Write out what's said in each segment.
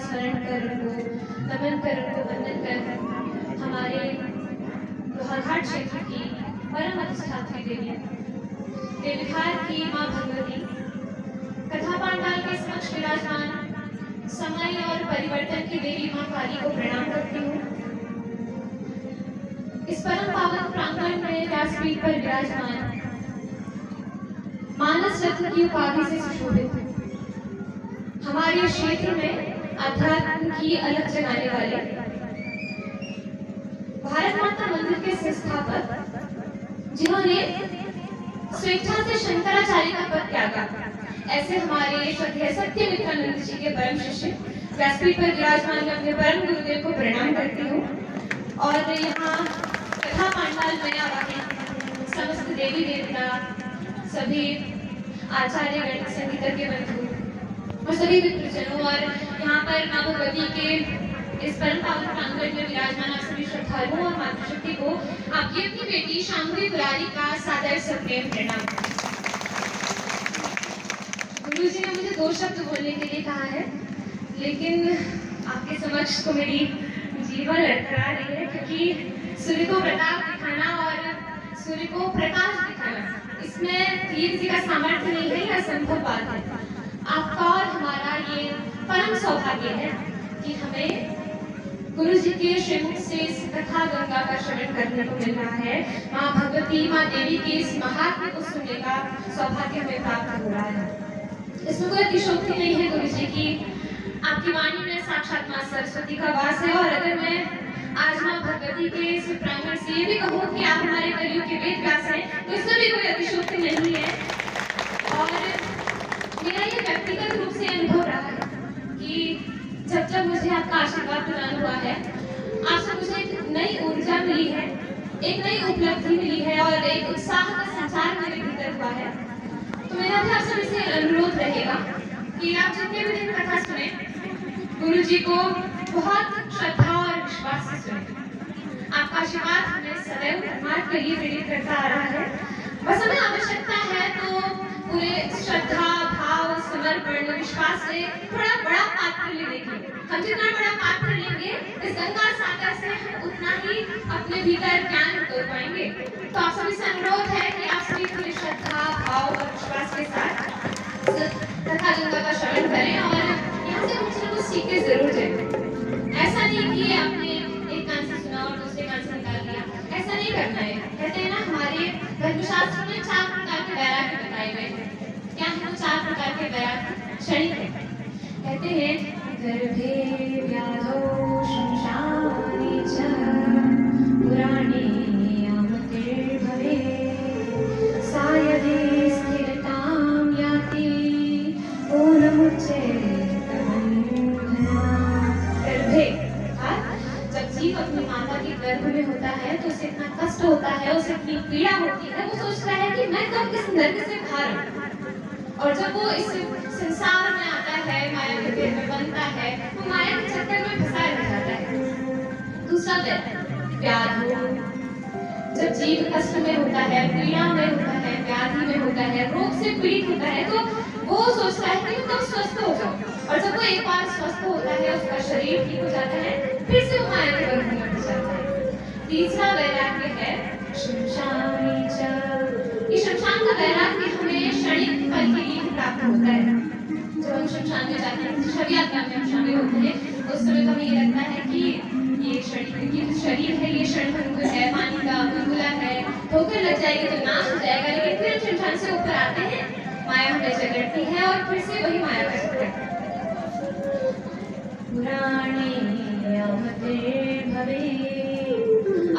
स्मरण कर, उनको नमन कर, उनको वंदन कर हमारे लोहाघाट क्षेत्र की परम अधिष्ठात्री देवी देवधार की माँ भगवती कथा पांडाल के समक्ष विराजमान समय और परिवर्तन की देवी माँ काली को प्रणाम करती हूँ। इस परम पावन प्रांगण में व्यासपीठ पर विराजमान मानस रत्न की उपाधि से सुशोभित हमारे क्षेत्र में अध्यात्म की अलग जगाने वाले भारत माता मंदिर के संस्थापक जिन्होंने स्वेच्छा से शंकराचार्य का पद त्यागा, ऐसे हमारे श्रद्धेय सत्यमित्रानंद जी के परम शिष्य व्यासपीठ पर विराजमान मैं अपने परम गुरुदेव को प्रणाम करती हूँ। और यहाँ कथा पांडाल में आवाहन समस्त देवी देवता, सभी आचार्यगण, संगीतज्ञ बंधु और सभी मित्रजनों और यहाँ पर माँ भगवती के इस परम पावन प्रांगण में विराजमान आप सभी श्रद्धालुओं और मातृशक्ति को आपकी अपनी बेटी शांभवी बुरारी का सादर सप्रेम प्रणाम। गुरु जी ने मुझे 2 शब्द बोलने के लिए कहा है, लेकिन आपके समक्ष तो मेरी जीवन लड़खड़ा रही है, क्योंकि सूर्य को प्रताप दिखाना और सूर्य को प्रकाश दिखाना इसमें तीर जी का सामर्थ्य नहीं है, यह असंभव बात है। आपका और हमारा ये परम सौभाग्य है कि हमें गुरु जी के श्रीमुख से इस कथा गंगा का श्रवण करने को मिल रहा है। माँ भगवती, माँ देवी के इस महात्म्य को सुनने का सौभाग्य हमें प्राप्त हो रहा है। इसमें कोई अतिशयोक्ति नहीं है गुरु जी की, आपकी वाणी में साक्षात माँ सरस्वती का वास है। और अगर मैं आज माँ भगवती के इस प्रांगण से ये भी कहूँ कि आप हमारे कलयुग के वेद व्यास हैं, तो इसमें भी कोई अतिशयोक्ति नहीं है। और मेरा ये व्यक्तिगत रूप से अनुभव रहा है कि जब जब मुझे आपका आशीर्वाद प्रदान हुआ है, आपसे मुझे एक नई ऊर्जा मिली है, एक नई उपलब्धि मिली है और एक उत्साह का संचार मेरे भीतर हुआ है। तो मेरा भी आप सभी से अनुरोध रहेगा कि आप जितने भी दिन कथा सुने, गुरु जी को बहुत श्रद्धा और विश्वास से सुने। आपका आशीर्वाद हमें सदैव धर्मार्थ के लिए प्रेरित करता आ रहा है। बस हमें आवश्यकता है तो पूरे श्रद्धा, भाव, समर्पण, विश्वास से थोड़ा बड़ा पात्र लेने की। हम जितना बड़ा पात्र लेंगे, इस गंगा सागर से हम उतना ही अपने भीतर ज्ञान उतोड़ पाएंगे। तो आप सभी से अनुरोध है कि आप सभी पूरी श्रद्धा, भाव और विश्वास के साथ कथा गंगा का श्रवण करें और यहाँ से कुछ न कुछ सीख के जरूर जाएं। ऐसा नहीं कि आपने एक कान से सुना और दूसरे कान से निकाल दिया, ऐसा नहीं करना है। कहते हैं ना, हमारे धर्मशास्त्र में 4 प्रकार के वैराग्य बताए गए हैं। क्या है वो 4 प्रकार के वैराग्य? क्षणिक है। कहते हैं गर्भे व्याधो शंशानि च पुराणे यामतिर्भवे सा यदि स्थिरतां याति पूर्णमुच्चैत बन्धना। गर्भे अर्थात जब जीव अपनी माता के गर्भ में होता है तो उसे इतना कष्ट होता है, उसे इतनी पीड़ा होती है, वो सोचता है कि मैं कब किस नर्क से बाहर आऊं। और जब वो इस संसार में आता है, माया के पेट में बनता है, वो माया के चक्कर में फंसा रह जाता है। दूसरा व्याधो, जब जीव कष्ट में होता है, पीड़ा में होता है, व्याधि में होता है, रोग से पीड़ित होता है, तो वो सोचता है कि कब स्वस्थ हो जाऊं। और जब वो एक बार स्वस्थ होता है, उसका शरीर ठीक हो जाता है, फिर से वो माया के गर्भ में फंस जाता है। तीसरा वैराग्य है शमशानी च। इस शमशान का वैराग्य हमें क्षणिक फल के लिए प्राप्त होता है। जब हम शमशान में जाते हैं, छवि यात्रा में हम शामिल होते हैं, उस समय तो हमें ये लगता है कि ये शरीर है, ये क्षणभंगुर है, पानी का बुलबुला है, ठोकर लग जाएगी तो नाश हो जाएगा। लेकिन फिर शमशान से ऊपर आते हैं, माया हमें जगड़ती है और फिर से वही माया का चक्कर। पुराणे यामतिर्भवे।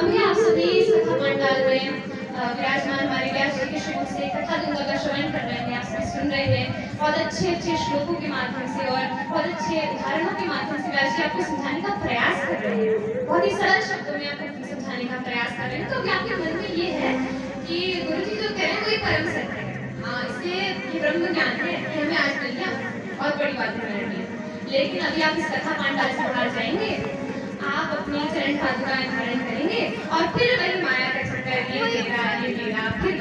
अभी आप सभी इस कथा पांडाल में विराजमान हमारे व्यास जी के श्रीमुख से कथा गंगा का श्रवण कर रहे हैं, आप सभी सुन रहे हैं। बहुत अच्छे श्लोकों के माध्यम से और बहुत अच्छे उदाहरणों के माध्यम से व्यास जी आपको समझाने का प्रयास कर रहे हैं। बहुत ही सरल शब्दों में आपको समझाने का प्रयास कर रहे हैं। तो अभी आपके मन में ये है कि गुरु जी जो कह रहे हैं वो परम सत्य है, हाँ, इससे ये ब्रह्म ज्ञान है, ये हमें आज मिल गया, बहुत बड़ी बात है। लेकिन अभी आप इस कथा पांडाल से बाहर जाएंगे, आप अपनी चरण पादुकाएं धारण करेंगे और फिर वही माया का चक्कर, ये मेरा फिर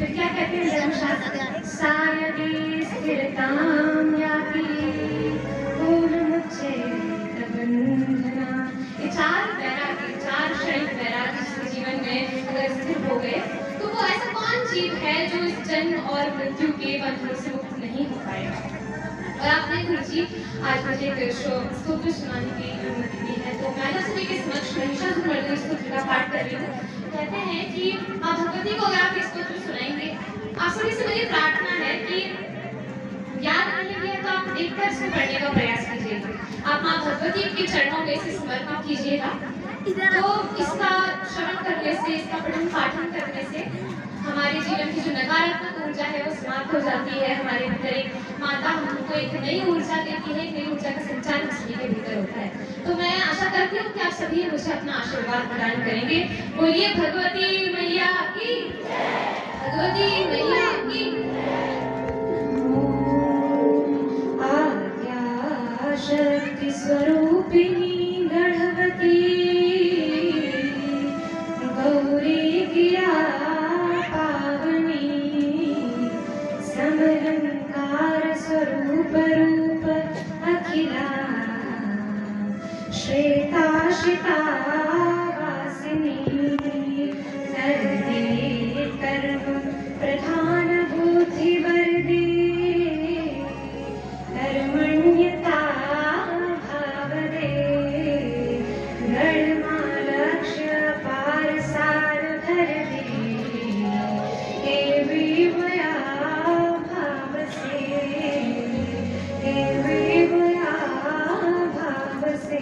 क्या कहते हैं धर्मशास्त्र? सा यदि स्थिरतां याति पूर्णमुच्चैत जीव है जो इस जन्म और मृत्यु के बंधनों से मुक्त नहीं हो पाएगा। और आपने गुरु जी आज मुझे एक स्तोत्र सुनाने की अनुमति दी है, तो मैं ना सभी के समक्ष महिषासुरमर्दिनी स्तोत्र का पाठ कर रही हूँ। कहते हैं कि माँ भगवती को अगर आप ये स्तोत्र सुनाएंगे, आप सभी से मेरी प्रार्थना है कि याद नहीं है तो आप देखकर इसको पढ़ने का प्रयास कीजिएगा। आप माँ भगवती के चरणों में इसे समर्पित कीजिएगा। तो इसका श्रवण करने से, इसका पठन पाठन करने से हमारे जीवन की जो नकारात्मक ऊर्जा है वो समाप्त हो जाती है। हमारे भीतर एक माता हमको एक नई ऊर्जा देती है, एक नई ऊर्जा का संचार हम सभी के भीतर होता है। तो मैं आशा करती हूँ कि आप सभी मुझे अपना आशीर्वाद प्रदान करेंगे। बोलिए भगवती मैया की, भगवती मैया की। आद्या शक्ति स्वरूपिणी गणवती गौरी गिरा पावनी समलंकार स्वरूप रूप अखिला श्वेता शिता वासिनी सर्वे कर्म प्रधान बुद्धि वर्दे कर्मण्यता भावदे गणमालक्ष्य पारसार धर दे हे विवया भाव से, हे विवया भाव से।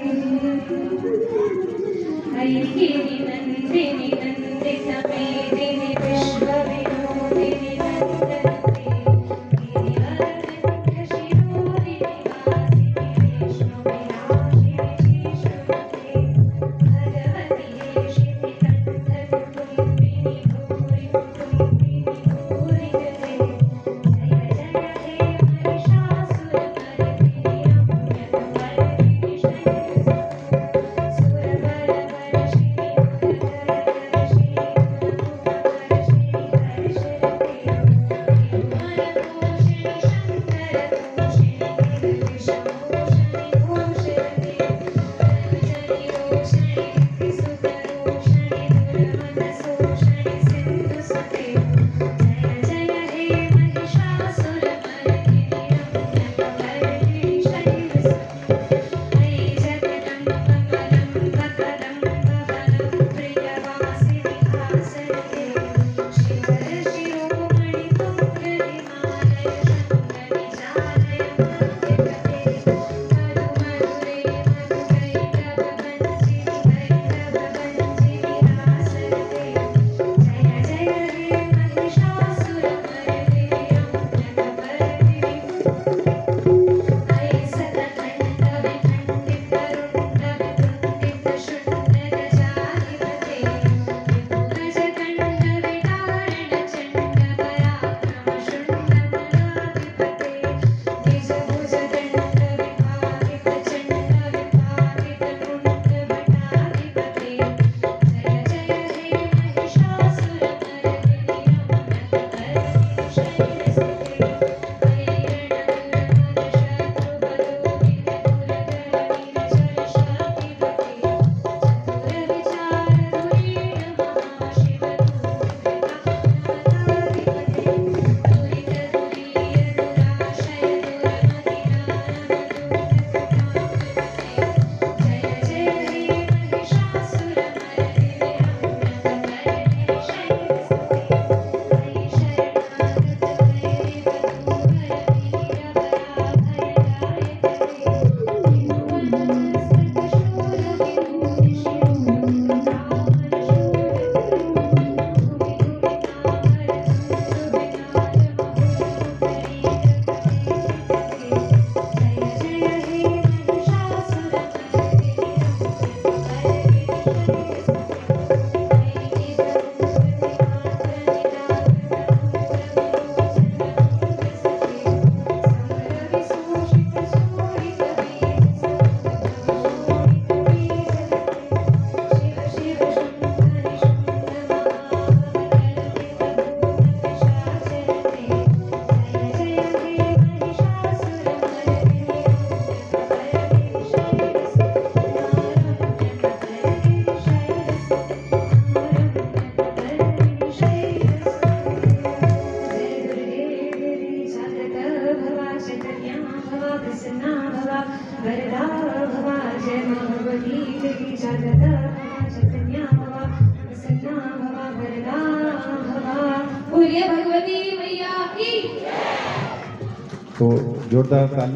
भव प्रसन्ना भव वरदा भव जय मां भगवती देवी जागृता भव चैतन्या भव प्रसन्ना भव वरदा भव। बोलिए भगवती मैया की। तो जोरदार ताली।